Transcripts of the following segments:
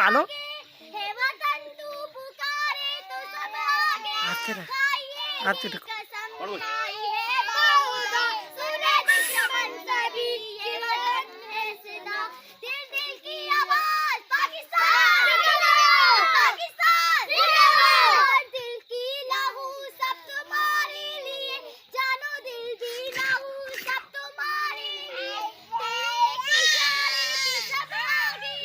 पालो है वतन तू पुकारे तो सब आगे आते रहो, खाइए आते ये रहो। कसम खाई है बहुदा सुने दुश्मन सभी ये वतन है सदा दिल दिल की आवाज पाकिस्तान जिंदाबाद पाकिस्तान जिंदाबाद दिल की लहू सब तुम्हारे लिए जानो दिल दी लहू सब तुम्हारे लिए तेरे इशारे पे सब आगे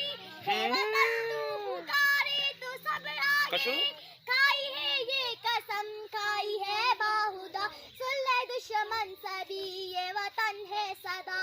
है वतन तू पुकारे तो सब आगे खाई है ये कसम खाई है बाहुदा सुन ले दुश्मन सभी ये वतन है सदा